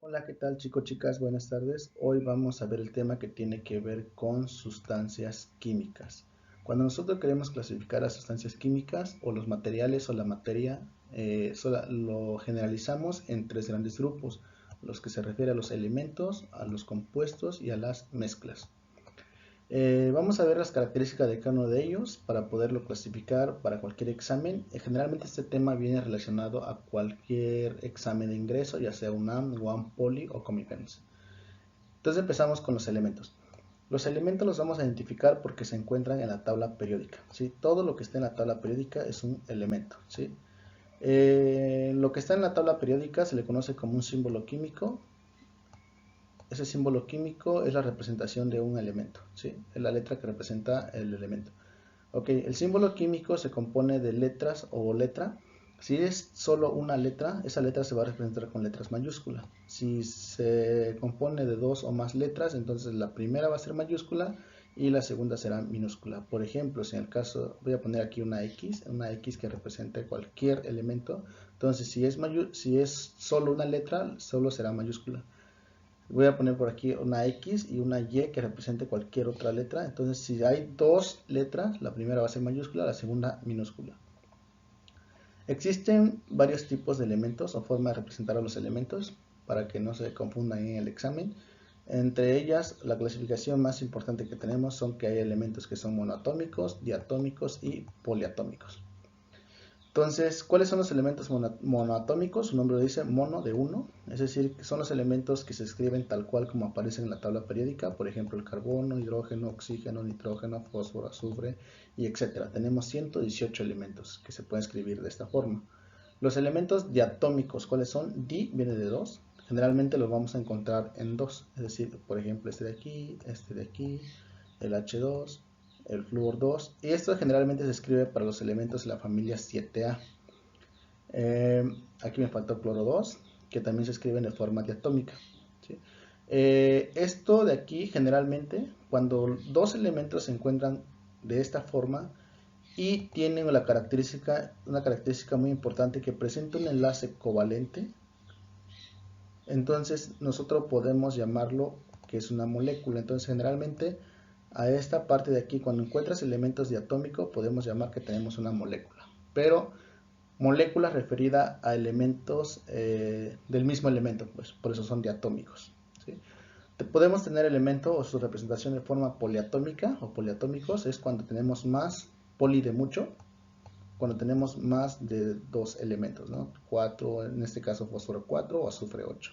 Hola, ¿qué tal chicos, chicas? Buenas tardes. Hoy vamos a ver el tema que tiene que ver con sustancias químicas. Cuando nosotros queremos clasificar las sustancias químicas o los materiales o la materia, lo generalizamos en tres grandes grupos, los que se refiere a los elementos, a los compuestos y a las mezclas. Vamos a ver las características de cada uno de ellos para poderlo clasificar para cualquier examen. Generalmente este tema viene relacionado a cualquier examen de ingreso, ya sea UNAM, UAM, Poli o Comipens. Entonces empezamos con los elementos. Los elementos los vamos a identificar porque se encuentran en la tabla periódica, ¿sí? Todo lo que está en la tabla periódica es un elemento, ¿sí? Lo que está en la tabla periódica se le conoce como un símbolo químico. Ese símbolo químico es la representación de un elemento, ¿sí? Es la letra que representa el elemento. Ok, el símbolo químico se compone de letras o letra. Si es solo una letra, esa letra se va a representar con letras mayúsculas. Si se compone de dos o más letras, entonces la primera va a ser mayúscula y la segunda será minúscula. Por ejemplo, si en el caso, voy a poner aquí una X que represente cualquier elemento. Entonces, si es solo una letra, solo será mayúscula. Voy a poner por aquí una X y una Y que represente cualquier otra letra. Entonces, si hay dos letras, la primera va a ser mayúscula, la segunda minúscula. Existen varios tipos de elementos o formas de representar a los elementos para que no se confundan en el examen. Entre ellas, la clasificación más importante que tenemos son que hay elementos que son monoatómicos, diatómicos y poliatómicos. Entonces, ¿cuáles son los elementos monoatómicos? Su nombre lo dice, mono de uno, es decir, son los elementos que se escriben tal cual como aparecen en la tabla periódica, por ejemplo, el carbono, hidrógeno, oxígeno, nitrógeno, fósforo, azufre y etcétera. Tenemos 118 elementos que se pueden escribir de esta forma. Los elementos diatómicos, ¿cuáles son? Di viene de dos, generalmente los vamos a encontrar en dos, es decir, por ejemplo, este de aquí, el H2, el flúor 2, y esto generalmente se escribe para los elementos de la familia 7A. Aquí me faltó cloro 2, que también se escribe de forma diatómica, ¿sí? Esto de aquí generalmente, cuando dos elementos se encuentran de esta forma y tienen una característica muy importante que presenta un enlace covalente, entonces nosotros podemos llamarlo que es una molécula. Entonces generalmente a esta parte de aquí, cuando encuentras elementos diatómicos, podemos llamar que tenemos una molécula. Pero molécula referida a elementos del mismo elemento, pues por eso son diatómicos, ¿sí? Podemos tener elementos o su representación de forma poliatómica o poliatómicos, es cuando tenemos más poli de mucho, cuando tenemos más de dos elementos, ¿no? 4, en este caso fósforo 4 o azufre 8.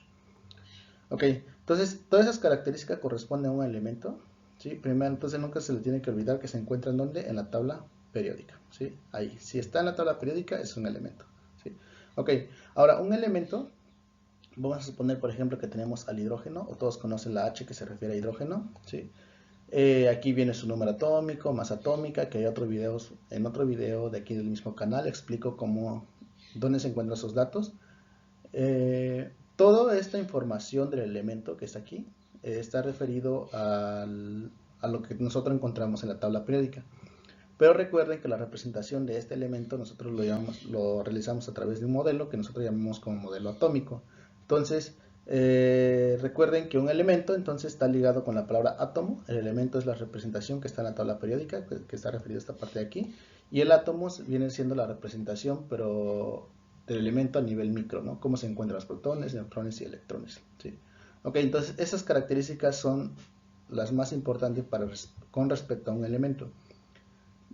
Ok, entonces todas esas características corresponden a un elemento, ¿sí? Primero, entonces nunca se le tiene que olvidar que se encuentra en donde, en la tabla periódica, ¿sí? Ahí, si está en la tabla periódica es un elemento, ¿sí? Ok, ahora un elemento, vamos a suponer por ejemplo que tenemos al hidrógeno, o todos conocen la H que se refiere a hidrógeno, ¿sí? Aquí viene su número atómico, masa atómica, que hay en otro video de aquí del mismo canal explico dónde se encuentran esos datos. Toda esta información del elemento que está aquí está referido a lo que nosotros encontramos en la tabla periódica. Pero recuerden que la representación de este elemento nosotros lo realizamos a través de un modelo que nosotros llamamos como modelo atómico. Entonces, recuerden que un elemento entonces está ligado con la palabra átomo. El elemento es la representación que está en la tabla periódica, que está referido a esta parte de aquí. Y el átomo viene siendo la representación, pero del elemento a nivel micro, ¿no? Cómo se encuentran los protones, neutrones y electrones, ¿sí? Ok, entonces esas características son las más importantes con respecto a un elemento.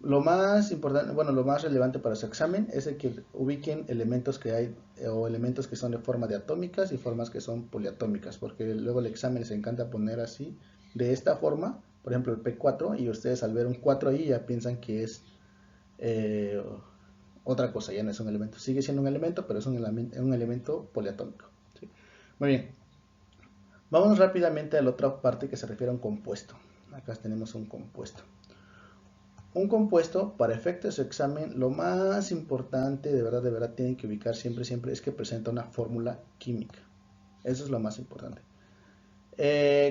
Lo más importante, bueno, lo más relevante para su examen es el que ubiquen elementos que hay o elementos que son de forma de atómicas y formas que son poliatómicas, porque luego el examen les encanta poner así, de esta forma, por ejemplo el P4, y ustedes al ver un 4 ahí ya piensan que es eh, otra cosa, ya no es un elemento. Sigue siendo un elemento, pero es un elemento poliatómico, ¿sí? Muy bien, vamos rápidamente a la otra parte que se refiere a un compuesto. Acá tenemos un compuesto. Un compuesto, para efectos de su examen, lo más importante, de verdad, tienen que ubicar siempre, siempre, es que presenta una fórmula química. Eso es lo más importante.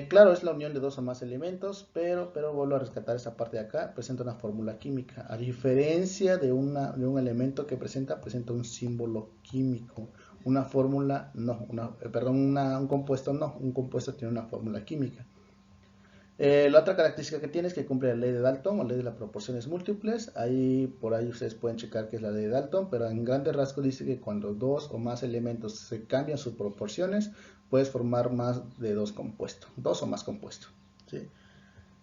Claro, es la unión de dos o más elementos, pero vuelvo a rescatar esa parte de acá, presenta una fórmula química. A diferencia de un elemento que presenta un símbolo químico. una fórmula no, un compuesto no, un compuesto tiene una fórmula química. La otra característica que tiene es que cumple la ley de Dalton o ley de las proporciones múltiples. Por ahí ustedes pueden checar qué es la ley de Dalton, pero en grandes rasgos dice que cuando dos o más elementos se cambian sus proporciones, puedes formar más de dos compuestos, dos o más compuestos, ¿sí?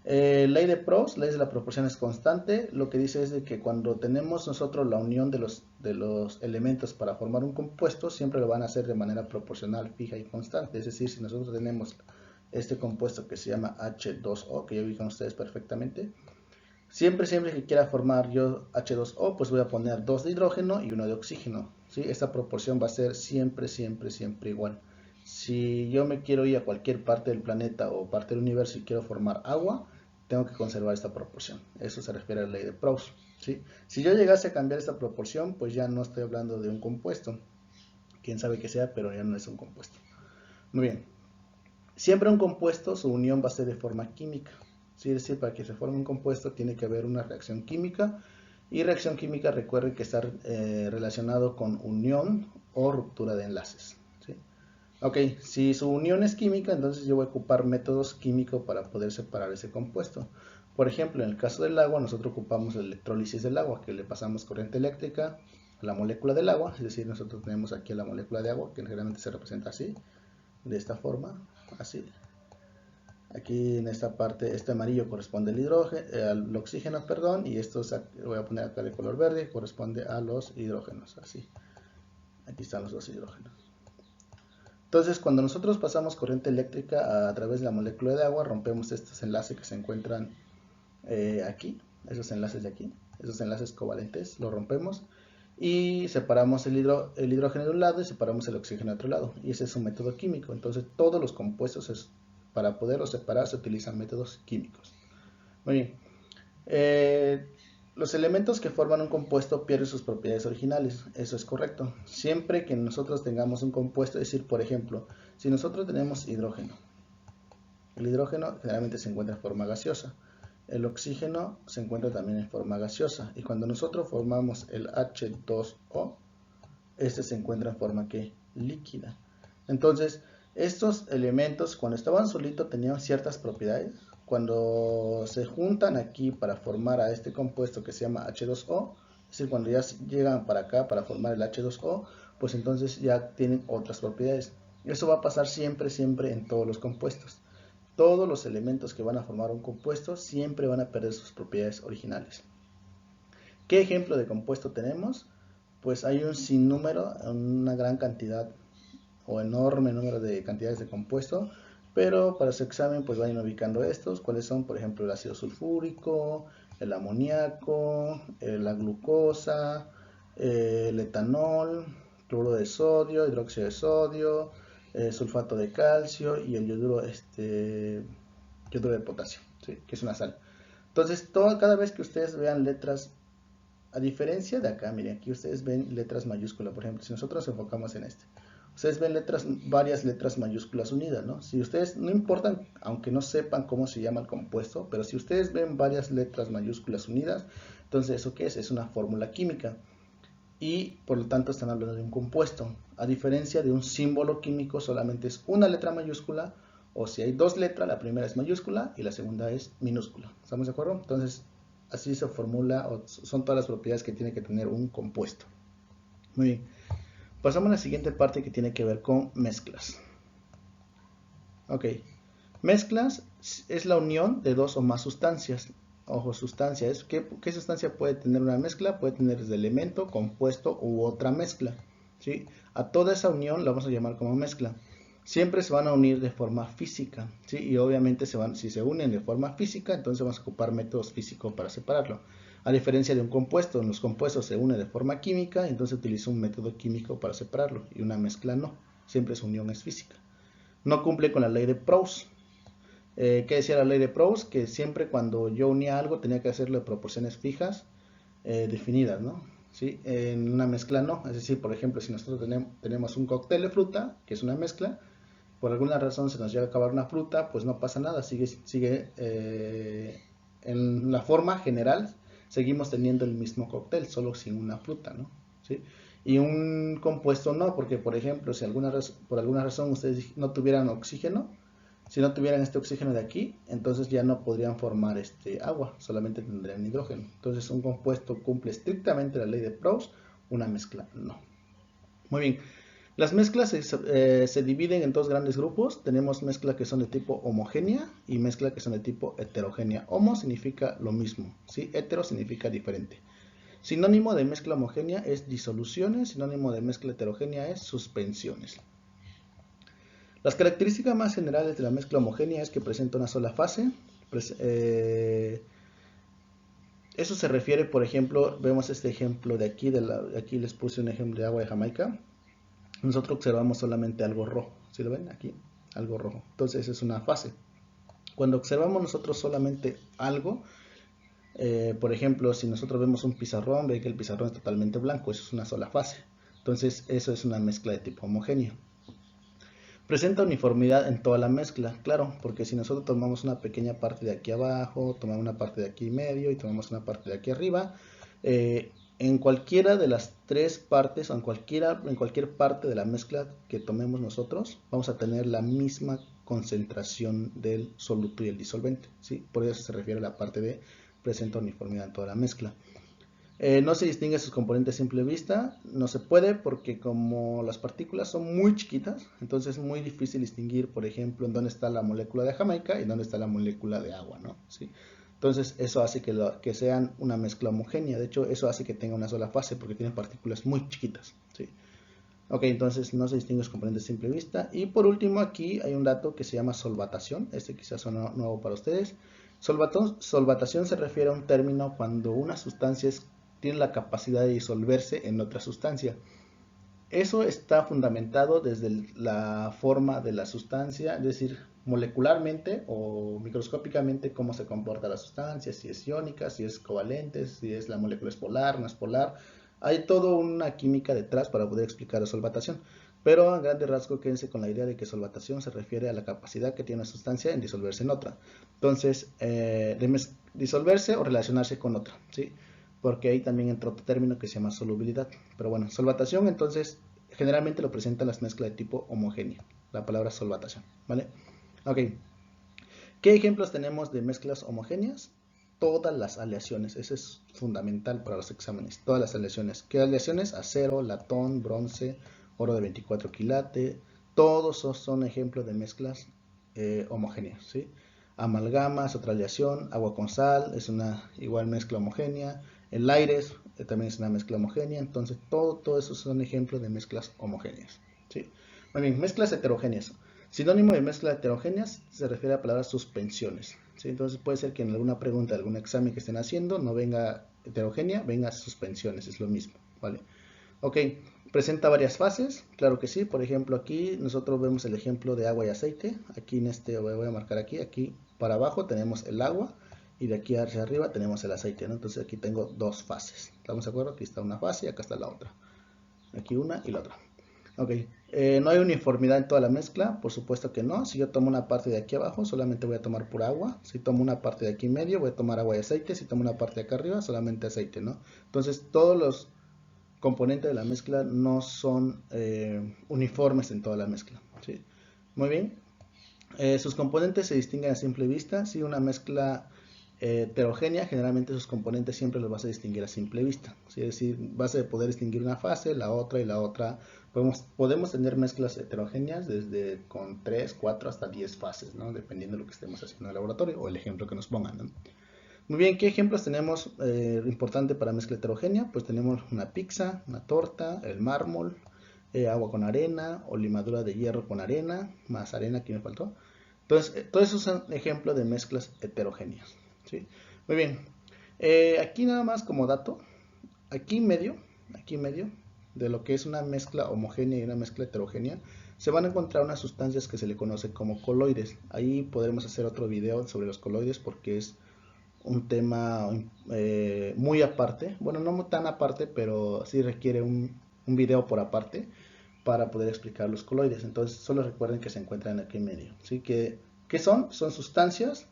Ley de Proust, ley de la proporción es constante. Lo que dice es de que cuando tenemos nosotros la unión de los elementos para formar un compuesto, siempre lo van a hacer de manera proporcional, fija y constante. Es decir, si nosotros tenemos este compuesto que se llama H2O, que ya ubican ustedes perfectamente, siempre que quiera formar yo H2O, pues voy a poner 2 de hidrógeno y 1 de oxígeno, ¿sí? Esta proporción va a ser siempre igual. Si yo me quiero ir a cualquier parte del planeta o parte del universo y quiero formar agua, tengo que conservar esta proporción. Eso se refiere a la ley de Proust, ¿sí? Si yo llegase a cambiar esta proporción, pues ya no estoy hablando de un compuesto. Quién sabe qué sea, pero ya no es un compuesto. Muy bien. Siempre un compuesto, su unión va a ser de forma química. ¿Sí? Es decir, para que se forme un compuesto tiene que haber una reacción química. Y reacción química, recuerde que está relacionado con unión o ruptura de enlaces. ¿Sí? Ok, si su unión es química, entonces yo voy a ocupar métodos químicos para poder separar ese compuesto. Por ejemplo, en el caso del agua, nosotros ocupamos la electrólisis del agua, que le pasamos corriente eléctrica a la molécula del agua. Es decir, nosotros tenemos aquí la molécula de agua, que generalmente se representa así, de esta forma, así. Aquí en esta parte, este amarillo corresponde al hidrógeno, al oxígeno, perdón, y esto voy a poner acá de color verde, corresponde a los hidrógenos, así. Aquí están los dos hidrógenos. Entonces, cuando nosotros pasamos corriente eléctrica a través de la molécula de agua, rompemos estos enlaces que se encuentran aquí, esos enlaces de aquí, esos enlaces covalentes, los rompemos y separamos el hidrógeno de un lado y separamos el oxígeno de otro lado. Y ese es un método químico. Entonces, todos los compuestos, para poderlos separar, se utilizan métodos químicos. Muy bien. Los elementos que forman un compuesto pierden sus propiedades originales. Eso es correcto. Siempre que nosotros tengamos un compuesto, es decir, por ejemplo, si nosotros tenemos hidrógeno, el hidrógeno generalmente se encuentra en forma gaseosa. El oxígeno se encuentra también en forma gaseosa. Y cuando nosotros formamos el H2O, este se encuentra en forma que líquida. Entonces, estos elementos cuando estaban solitos tenían ciertas propiedades. Cuando se juntan aquí para formar a este compuesto que se llama H2O, es decir, cuando ya llegan para acá para formar el H2O, pues entonces ya tienen otras propiedades. Eso va a pasar siempre en todos los compuestos. Todos los elementos que van a formar un compuesto siempre van a perder sus propiedades originales. ¿Qué ejemplo de compuesto tenemos? Pues hay un sinnúmero, una gran cantidad o enorme número de cantidades de compuesto, pero para su examen pues vayan ubicando estos, cuáles son, por ejemplo, el ácido sulfúrico, el amoníaco, la glucosa, el etanol, cloruro de sodio, hidróxido de sodio, sulfato de calcio y el yoduro de potasio, ¿sí? Que es una sal. Entonces, cada vez que ustedes vean letras, a diferencia de acá, miren, aquí ustedes ven letras mayúsculas, por ejemplo, si nosotros nos enfocamos en este, ustedes ven varias letras mayúsculas unidas, ¿no? Si ustedes, no importan, aunque no sepan cómo se llama el compuesto, pero si ustedes ven varias letras mayúsculas unidas, entonces, ¿eso qué es? Es una fórmula química. Y por lo tanto están hablando de un compuesto. A diferencia de un símbolo químico, solamente es una letra mayúscula, o si hay dos letras, la primera es mayúscula y la segunda es minúscula. ¿Estamos de acuerdo? Entonces, así se formula, o son todas las propiedades que tiene que tener un compuesto. Muy bien. Pasamos a la siguiente parte que tiene que ver con mezclas. Ok. Mezclas es la unión de dos o más sustancias. Ojo, sustancias. ¿Qué sustancia puede tener una mezcla? Puede tener desde elemento, compuesto u otra mezcla. ¿Sí? A toda esa unión la vamos a llamar como mezcla. Siempre se van a unir de forma física. ¿Sí? Y obviamente si se unen de forma física, entonces vamos a ocupar métodos físicos para separarlo. A diferencia de un compuesto, en los compuestos se une de forma química, entonces utiliza un método químico para separarlo. Y una mezcla no. Siempre su unión es física. No cumple con la ley de Proust. ¿Qué decía la ley de Proust? Que siempre cuando yo unía algo tenía que hacerlo de proporciones fijas definidas, ¿no? ¿Sí? En una mezcla no. Es decir, por ejemplo, si nosotros tenemos un cóctel de fruta, que es una mezcla, por alguna razón se nos llega a acabar una fruta, pues no pasa nada, sigue en la forma general, seguimos teniendo el mismo cóctel, solo sin una fruta, ¿no? ¿Sí? y un compuesto no, porque por ejemplo, si por alguna razón ustedes no tuvieran oxígeno, si no tuvieran este oxígeno de aquí, entonces ya no podrían formar agua, solamente tendrían hidrógeno. Entonces un compuesto cumple estrictamente la ley de Proust, una mezcla no. Muy bien, las mezclas se dividen en dos grandes grupos. Tenemos mezclas que son de tipo homogénea y mezclas que son de tipo heterogénea. Homo significa lo mismo, ¿sí? Hetero significa diferente. Sinónimo de mezcla homogénea es disoluciones, sinónimo de mezcla heterogénea es suspensiones. Las características más generales de la mezcla homogénea es que presenta una sola fase. Eso se refiere, por ejemplo, vemos este ejemplo de aquí, aquí les puse un ejemplo de agua de Jamaica. Nosotros observamos solamente algo rojo, ¿sí lo ven? Aquí, algo rojo. Entonces es una fase. Cuando observamos nosotros solamente algo, por ejemplo, si nosotros vemos un pizarrón, ve que el pizarrón es totalmente blanco, eso es una sola fase. Entonces eso es una mezcla de tipo homogéneo. Presenta uniformidad en toda la mezcla, claro, porque si nosotros tomamos una pequeña parte de aquí abajo, tomamos una parte de aquí medio y tomamos una parte de aquí arriba, en cualquiera de las tres partes o en cualquier parte de la mezcla que tomemos nosotros, vamos a tener la misma concentración del soluto y el disolvente, ¿sí? Por eso se refiere a la parte de presenta uniformidad en toda la mezcla. No se distingue sus componentes a simple vista, no se puede porque como las partículas son muy chiquitas, entonces es muy difícil distinguir, por ejemplo, en dónde está la molécula de Jamaica y dónde está la molécula de agua, ¿no? ¿Sí? Entonces eso hace que sean una mezcla homogénea, de hecho eso hace que tenga una sola fase porque tienen partículas muy chiquitas, ¿sí? Ok, entonces no se distingue sus componentes a simple vista. Y por último aquí hay un dato que se llama solvatación, este quizás suena nuevo para ustedes. Solvatación se refiere a un término cuando una sustancia tiene la capacidad de disolverse en otra sustancia. Eso está fundamentado desde la forma de la sustancia, es decir, molecularmente o microscópicamente cómo se comporta la sustancia, si es iónica, si es covalente, si es la molécula es polar, no es polar. Hay toda una química detrás para poder explicar la solvatación. Pero a grande rasgo quédense con la idea de que solvatación se refiere a la capacidad que tiene una sustancia en disolverse en otra. Entonces, disolverse o relacionarse con otra, ¿sí? Porque ahí también entra otro término que se llama solubilidad. Pero bueno, solvatación entonces generalmente lo presentan las mezclas de tipo homogéneo, la palabra solvatación, ¿vale? Ok, ¿qué ejemplos tenemos de mezclas homogéneas? Todas las aleaciones, eso es fundamental para los exámenes, todas las aleaciones. ¿Qué aleaciones? Acero, latón, bronce, oro de 24 quilates, todos son ejemplos de mezclas homogéneas, ¿sí? Amalgama es otra aleación, agua con sal es una igual mezcla homogénea, el aire también es una mezcla homogénea, entonces todo eso son ejemplos de mezclas homogéneas, ¿sí? Muy bien, mezclas heterogéneas. Sinónimo de mezcla heterogéneas se refiere a palabras suspensiones, ¿sí? Entonces puede ser que en alguna pregunta, algún examen que estén haciendo, no venga heterogénea, venga suspensiones, es lo mismo, ¿vale? Ok, presenta varias fases, claro que sí. Por ejemplo, aquí nosotros vemos el ejemplo de agua y aceite. Aquí en voy a marcar aquí para abajo tenemos el agua y de aquí hacia arriba tenemos el aceite, ¿no? Entonces aquí tengo dos fases. ¿Estamos de acuerdo? Aquí está una fase y acá está la otra. Aquí una y la otra. Ok, no hay uniformidad en toda la mezcla, por supuesto que no. Si yo tomo una parte de aquí abajo, solamente voy a tomar pura agua. Si tomo una parte de aquí en medio, voy a tomar agua y aceite. Si tomo una parte de acá arriba, solamente aceite, ¿no? Entonces todos los componentes de la mezcla no son uniformes en toda la mezcla, ¿sí? Muy bien. Sus componentes se distinguen a simple vista. Si una mezcla heterogénea, generalmente sus componentes siempre los vas a distinguir a simple vista, ¿sí? Es decir, vas a poder distinguir una fase, la otra y la otra. Podemos tener mezclas heterogéneas desde con 3, 4 hasta 10 fases, ¿no? Dependiendo de lo que estemos haciendo en el laboratorio o el ejemplo que nos pongan, ¿no? Muy bien, ¿qué ejemplos tenemos importante para mezcla heterogénea? Pues tenemos una pizza, una torta, el mármol, agua con arena o limadura de hierro con arena, más arena, aquí me faltó. Entonces, todos esos son ejemplos de mezclas heterogéneas, ¿sí? Muy bien, aquí nada más como dato, aquí medio de lo que es una mezcla homogénea y una mezcla heterogénea, se van a encontrar unas sustancias que se le conoce como coloides. Ahí podremos hacer otro video sobre los coloides porque es un tema muy aparte, bueno, no tan aparte, pero sí requiere un video por aparte para poder explicar los coloides. Entonces, solo recuerden que se encuentran aquí en medio. ¿Sí? ¿Qué son? Son sustancias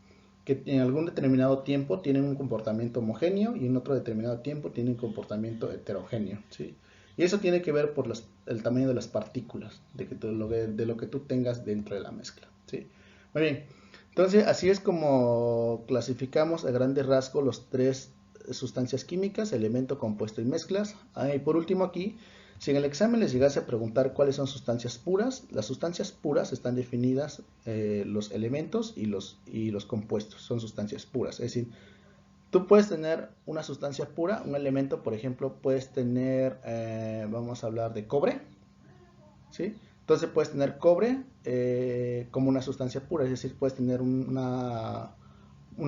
que en algún determinado tiempo tienen un comportamiento homogéneo y en otro determinado tiempo tienen un comportamiento heterogéneo, ¿sí? Y eso tiene que ver por el tamaño de las partículas, de lo que tú tengas dentro de la mezcla, ¿sí? Muy bien, entonces así es como clasificamos a grandes rasgos los tres sustancias químicas: elemento, compuesto y mezclas. Y por último aquí, si en el examen les llegase a preguntar cuáles son sustancias puras, las sustancias puras están definidas, los elementos y los compuestos son sustancias puras. Es decir, tú puedes tener una sustancia pura, un elemento, por ejemplo, puedes tener, vamos a hablar de cobre, ¿sí? Entonces puedes tener cobre como una sustancia pura, es decir, puedes tener un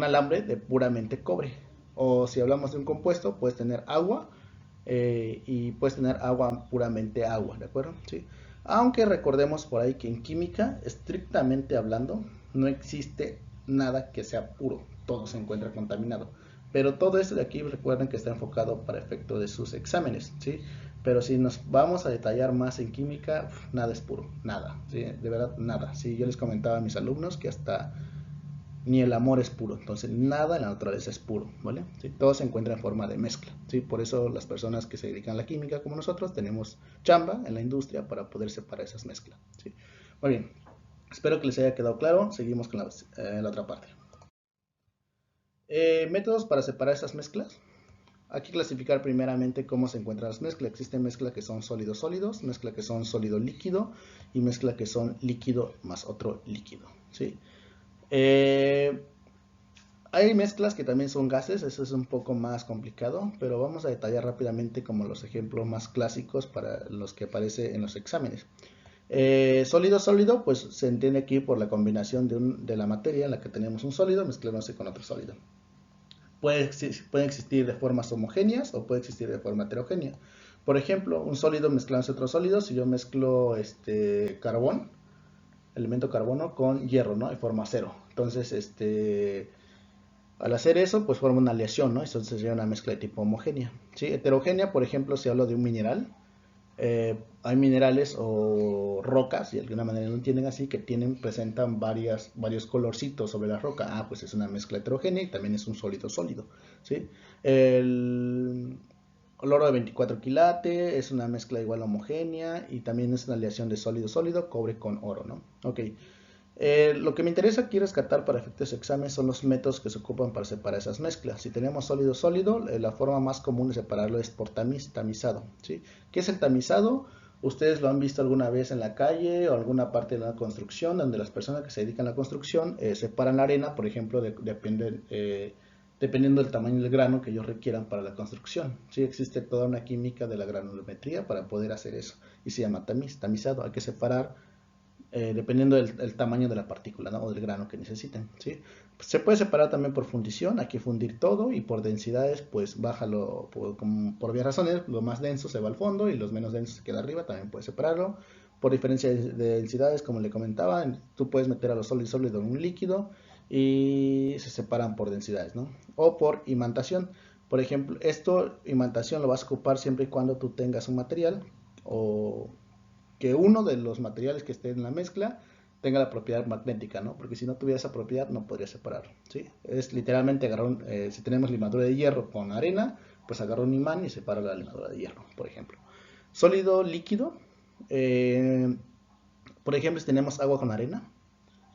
alambre de puramente cobre. O si hablamos de un compuesto, puedes tener agua, y puedes tener agua puramente agua, ¿de acuerdo? ¿Sí? Aunque recordemos por ahí que en química, estrictamente hablando, no existe nada que sea puro, todo se encuentra contaminado. Pero todo esto de aquí recuerden que está enfocado para efecto de sus exámenes, ¿sí? Pero si nos vamos a detallar más en química, nada es puro, nada, ¿sí? De verdad nada. Sí, yo les comentaba a mis alumnos que hasta ni el amor es puro, entonces nada en la naturaleza es puro, ¿vale? ¿Sí? Todo se encuentra en forma de mezcla, ¿sí? Por eso las personas que se dedican a la química como nosotros tenemos chamba en la industria para poder separar esas mezclas, ¿sí? Muy bien, espero que les haya quedado claro. Seguimos con la otra parte. Métodos para separar esas mezclas. Hay que clasificar primeramente cómo se encuentran las mezclas. Existen mezclas que son sólidos sólidos, mezcla que son sólido líquido y mezcla que son líquido más otro líquido, ¿sí? Hay mezclas que también son gases, eso es un poco más complicado, pero vamos a detallar rápidamente como los ejemplos más clásicos para los que aparece en los exámenes. Sólido sólido, pues se entiende aquí por la combinación de la materia en la que tenemos un sólido mezclándose con otro sólido. Pueden existir de formas homogéneas o puede existir de forma heterogénea. Por ejemplo, un sólido mezclándose otro sólido, si yo mezclo carbón, elemento carbono con hierro, ¿no? De forma cero. Entonces, al hacer eso, pues forma una aleación, ¿no? Entonces sería una mezcla de tipo homogénea, ¿sí? Heterogénea, por ejemplo, si hablo de un mineral, hay minerales o rocas, y de alguna manera lo entienden así, que presentan varios colorcitos sobre la roca. Pues es una mezcla heterogénea y también es un sólido sólido, ¿sí? El oro de 24 quilates es una mezcla igual homogénea y también es una aleación de sólido sólido, cobre con oro, ¿no? Ok. Lo que me interesa aquí rescatar para efectos de examen son los métodos que se ocupan para separar esas mezclas. Si tenemos sólido sólido, la forma más común de separarlo es por tamizado, ¿sí? ¿Qué es el tamizado? Ustedes lo han visto alguna vez en la calle o alguna parte de la construcción, donde las personas que se dedican a la construcción separan la arena, por ejemplo, dependiendo del tamaño del grano que ellos requieran para la construcción. Sí, existe toda una química de la granulometría para poder hacer eso y se llama tamizado. Hay que separar dependiendo del tamaño de la partícula, ¿no? O del grano que necesiten, ¿sí? Se puede separar también por fundición, hay que fundir todo, y por densidades, pues bájalo por varias razones. Lo más denso se va al fondo y los menos densos se queda arriba, también puedes separarlo. Por diferencia de densidades, como le comentaba, tú puedes meter a los sólidos en un líquido y se separan por densidades, ¿no? O por imantación. Por ejemplo, imantación lo vas a ocupar siempre y cuando tú tengas un material o que uno de los materiales que esté en la mezcla tenga la propiedad magnética, ¿no? Porque si no tuviera esa propiedad no podría separarlo, ¿sí? Es literalmente agarrar si tenemos limadura de hierro con arena, pues agarra un imán y separa la limadura de hierro, por ejemplo. Sólido, líquido, por ejemplo, si tenemos agua con arena,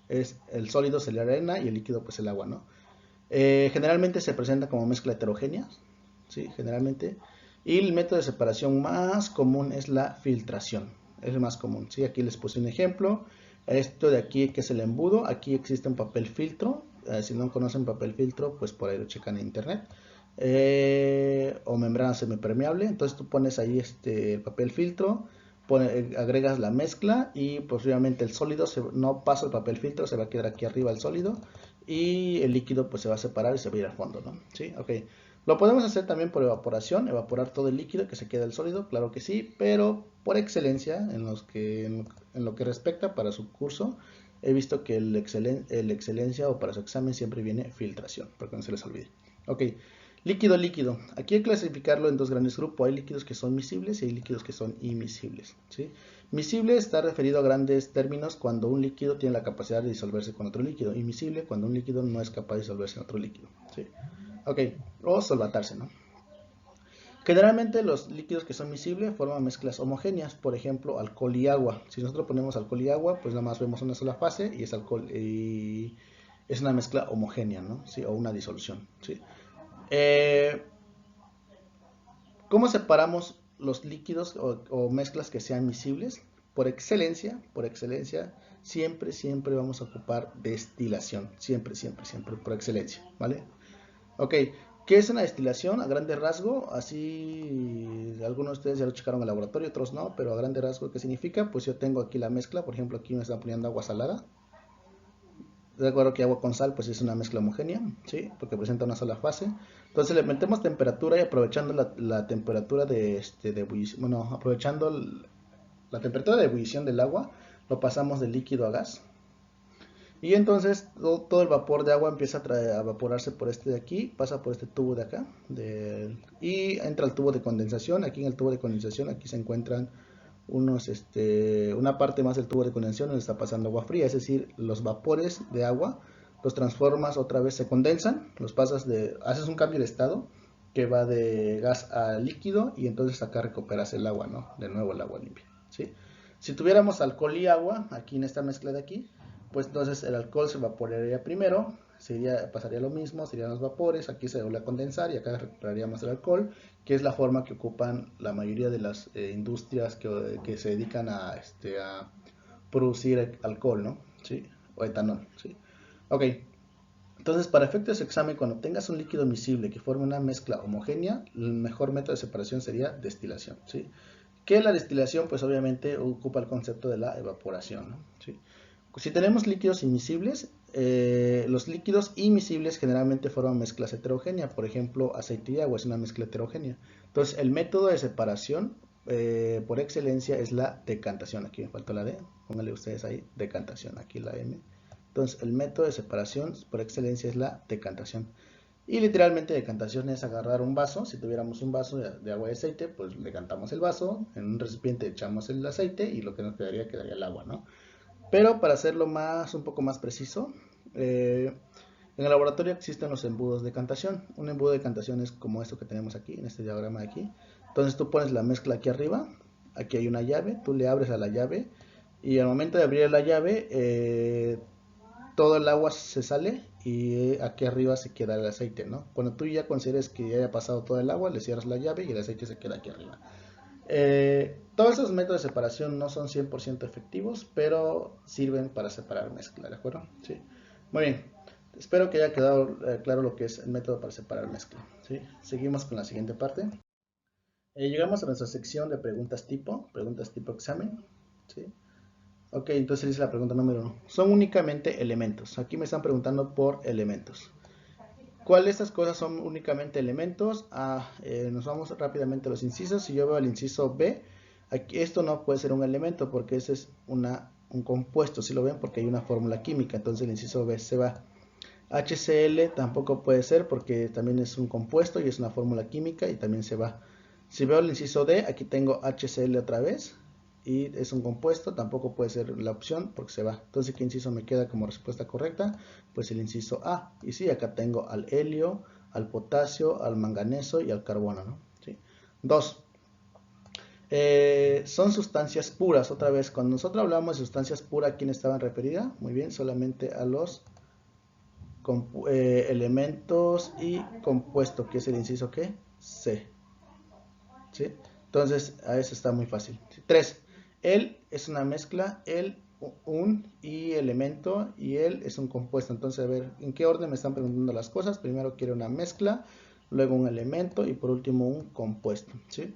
el sólido es la arena y el líquido pues el agua, ¿no? Generalmente se presenta como mezcla heterogénea, ¿sí? Generalmente. Y el método de separación más común es la filtración. Es el más común, ¿sí? Aquí les puse un ejemplo. Esto de aquí, que es el embudo, aquí existe un papel filtro. Si no conocen papel filtro, pues por ahí lo checan en internet. O membrana semipermeable. Entonces tú pones ahí el papel filtro, agregas la mezcla y posiblemente el sólido no pasa el papel filtro, se va a quedar aquí arriba el sólido y el líquido pues se va a separar y se va a ir al fondo, ¿no? ¿Sí? Ok. Lo podemos hacer también por evaporación, evaporar todo el líquido que se queda el sólido, claro que sí, pero por excelencia, en lo que respecta para su curso, he visto que el excelencia o para su examen siempre viene filtración, para que no se les olvide. Ok, líquido, líquido. Aquí hay que clasificarlo en dos grandes grupos. Hay líquidos que son miscibles y hay líquidos que son inmiscibles, ¿sí? Miscible está referido a grandes términos cuando un líquido tiene la capacidad de disolverse con otro líquido. Inmiscible cuando un líquido no es capaz de disolverse en otro líquido, ¿sí? Ok, o solvatarse, ¿no? Generalmente los líquidos que son miscibles forman mezclas homogéneas, por ejemplo, alcohol y agua. Si nosotros ponemos alcohol y agua, pues nada más vemos una sola fase y es alcohol y es una mezcla homogénea, ¿no? ¿Sí? O una disolución, ¿sí? Eh, ¿Cómo separamos los líquidos o mezclas que sean miscibles? Por excelencia, siempre vamos a ocupar destilación. Siempre, por excelencia, ¿vale? Ok, ¿qué es una destilación? A grande rasgo, así algunos de ustedes ya lo checaron en el laboratorio, otros no, pero a grande rasgo, ¿qué significa? Pues yo tengo aquí la mezcla, por ejemplo, aquí me están poniendo agua salada. De acuerdo que agua con sal, pues es una mezcla homogénea, ¿sí? Porque presenta una sola fase. Entonces le metemos temperatura y aprovechando la temperatura de ebullición, bueno, aprovechando la temperatura de ebullición del agua, lo pasamos de líquido a gas. Y entonces todo el vapor de agua empieza a evaporarse por este de aquí, pasa por este tubo de acá, y entra al tubo de condensación. Aquí en el tubo de condensación, aquí se encuentran una parte más del tubo de condensación donde está pasando agua fría, es decir, los vapores de agua los transformas otra vez, se condensan, haces un cambio de estado que va de gas a líquido y entonces acá recuperas el agua, ¿no? De nuevo el agua limpia, ¿sí? Si tuviéramos alcohol y agua, aquí en esta mezcla de aquí, pues entonces el alcohol se evaporaría primero, pasaría lo mismo, serían los vapores, aquí se vuelve a condensar y acá recuperaríamos el alcohol, que es la forma que ocupan la mayoría de las industrias que se dedican a producir alcohol, ¿no? ¿Sí? O etanol, ¿sí? Ok, entonces para efectos de examen, cuando tengas un líquido miscible que forme una mezcla homogénea, el mejor método de separación sería destilación, ¿sí? Que la destilación, pues obviamente ocupa el concepto de la evaporación, ¿no? ¿Sí? Si tenemos líquidos inmiscibles, los líquidos inmiscibles generalmente forman mezclas heterogéneas, por ejemplo, aceite y agua es una mezcla heterogénea. Entonces, el método de separación por excelencia es la decantación. Aquí me faltó la D, pónganle ustedes ahí, decantación, aquí la M. Entonces, el método de separación por excelencia es la decantación. Y literalmente decantación es agarrar un vaso, si tuviéramos un vaso de agua y aceite, pues decantamos el vaso, en un recipiente echamos el aceite y lo que nos quedaría el agua, ¿no? Pero para hacerlo un poco más preciso, en el laboratorio existen los embudos de decantación. Un embudo de decantación es como esto que tenemos aquí, en este diagrama de aquí. Entonces tú pones la mezcla aquí arriba, aquí hay una llave, tú le abres a la llave y al momento de abrir la llave, todo el agua se sale y aquí arriba se queda el aceite, ¿no? Cuando tú ya consideres que ya haya pasado todo el agua, le cierras la llave y el aceite se queda aquí arriba. Todos esos métodos de separación no son 100% efectivos, pero sirven para separar mezcla, ¿de acuerdo? Sí. Muy bien. Espero que haya quedado claro lo que es el método para separar mezcla. ¿Sí? Seguimos con la siguiente parte. Llegamos a nuestra sección de preguntas tipo examen. ¿Sí? Ok, entonces dice la pregunta número 1. Son únicamente elementos. Aquí me están preguntando por elementos. ¿Cuál de estas cosas son únicamente elementos? Nos vamos rápidamente a los incisos. Si yo veo el inciso B, aquí, esto no puede ser un elemento porque ese es un compuesto. Si lo ven, porque hay una fórmula química. Entonces el inciso B se va. HCl tampoco puede ser porque también es un compuesto y es una fórmula química y también se va. Si veo el inciso D, aquí tengo HCl otra vez y es un compuesto, tampoco puede ser la opción porque se va. Entonces, ¿qué inciso me queda como respuesta correcta? Pues el inciso A. Y sí, acá tengo al helio, al potasio, al manganeso y al carbono, ¿no? ¿Sí? 2. Son sustancias puras. Otra vez, cuando nosotros hablamos de sustancias puras, ¿a quién estaban referidas? Muy bien, solamente a los elementos y compuesto, que es el inciso ¿qué? C. ¿Sí? Entonces, a eso está muy fácil. 3. El es una mezcla, un y elemento y el es un compuesto. Entonces, a ver, ¿en qué orden me están preguntando las cosas? Primero quiero una mezcla, luego un elemento y por último un compuesto. ¿Sí?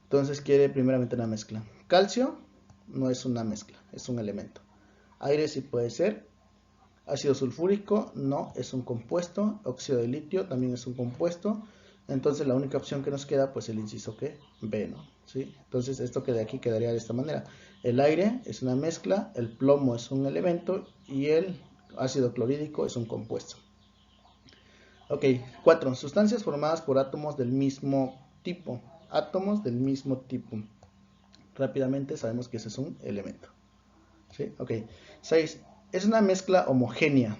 Entonces, quiere primeramente una mezcla. Calcio no es una mezcla, es un elemento. Aire sí puede ser. Ácido sulfúrico no es un compuesto. Óxido de litio también es un compuesto. Entonces la única opción que nos queda pues el inciso ¿qué? B, ¿no? ¿Sí? Entonces esto que de aquí quedaría de esta manera. El aire es una mezcla, el plomo es un elemento y el ácido clorhídrico es un compuesto. Ok, 4. Sustancias formadas por átomos del mismo tipo. Átomos del mismo tipo. Rápidamente sabemos que ese es un elemento. ¿Sí? Ok. 6. Es una mezcla homogénea.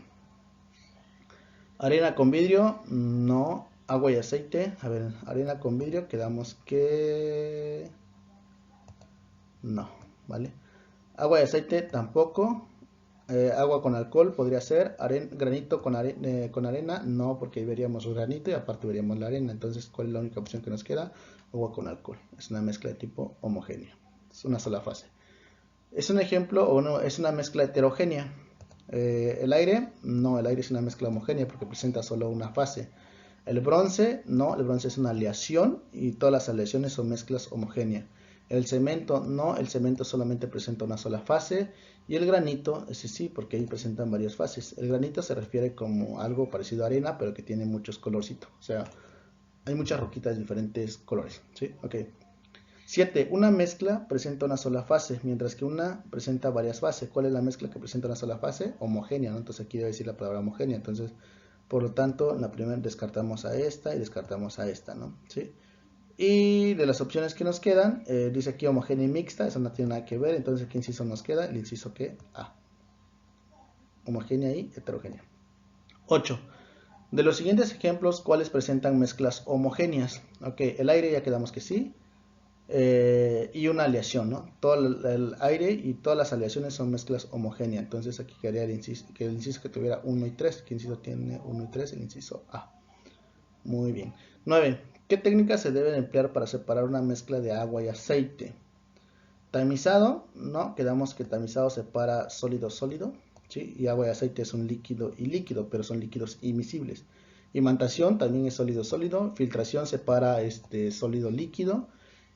Arena con vidrio, no. Agua y aceite. A ver, arena con vidrio, quedamos que no, ¿vale? Agua y aceite tampoco. Agua con alcohol podría ser. Granito con arena, no, porque veríamos granito y aparte veríamos la arena. Entonces, ¿cuál es la única opción que nos queda? Agua con alcohol. Es una mezcla de tipo homogéneo. Es una sola fase. Es un ejemplo o no, es una mezcla heterogénea. El aire, no, el aire es una mezcla homogénea porque presenta solo una fase. El bronce, no, el bronce es una aleación y todas las aleaciones son mezclas homogéneas. El cemento, no, el cemento solamente presenta una sola fase. Y el granito, ese sí, porque ahí presentan varias fases. El granito se refiere como algo parecido a arena, pero que tiene muchos colorcitos. O sea, hay muchas roquitas de diferentes colores. ¿Sí? Ok. 7. Una mezcla presenta una sola fase, mientras que una presenta varias fases. ¿Cuál es la mezcla que presenta una sola fase? Homogénea, ¿no? Entonces aquí debe decir la palabra homogénea. Entonces, por lo tanto, la primera descartamos a esta y descartamos a esta, ¿no? ¿Sí? Y de las opciones que nos quedan, dice aquí homogénea y mixta, eso no tiene nada que ver. Entonces, ¿qué inciso nos queda? El inciso que A. Homogénea y heterogénea. 8. De los siguientes ejemplos, ¿cuáles presentan mezclas homogéneas? Ok, el aire ya quedamos que sí. Y una aleación, ¿no? Todo el aire y todas las aleaciones son mezclas homogéneas. Entonces aquí quedaría que el inciso que tuviera 1 y 3. ¿Qué inciso tiene 1 y 3? El inciso A. Muy bien. 9. ¿Qué técnicas se deben emplear para separar una mezcla de agua y aceite? Tamizado, no, quedamos que tamizado separa sólido-sólido, ¿sí? Y agua y aceite es un líquido y líquido, pero son líquidos imisibles. Imantación también es sólido-sólido, filtración separa sólido-líquido.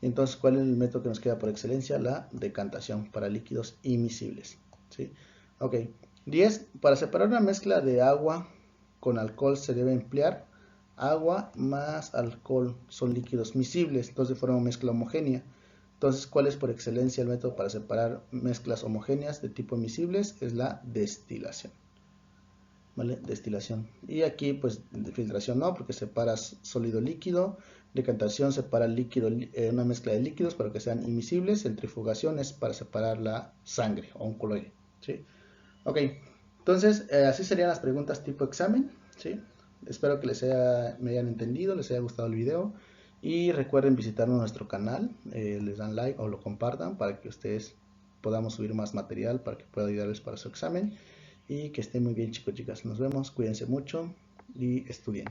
Entonces, ¿cuál es el método que nos queda por excelencia? La decantación para líquidos imisibles, ¿sí? Ok. 10. Para separar una mezcla de agua con alcohol se debe emplear agua más alcohol, son líquidos miscibles, entonces de forma mezcla homogénea. Entonces, ¿cuál es por excelencia el método para separar mezclas homogéneas de tipo miscibles? Es la destilación. ¿Vale? Destilación. Y aquí, pues, de filtración no, porque separas sólido líquido. Decantación separa líquido, una mezcla de líquidos para que sean imisibles. Centrifugación es para separar la sangre o un coloide. ¿Sí? Ok. Entonces, así serían las preguntas tipo examen. ¿Sí? Espero que me hayan entendido, les haya gustado el video. Y recuerden visitar nuestro canal, les dan like o lo compartan para que ustedes podamos subir más material para que pueda ayudarles para su examen. Y que estén muy bien, chicos, chicas. Nos vemos, cuídense mucho y estudien.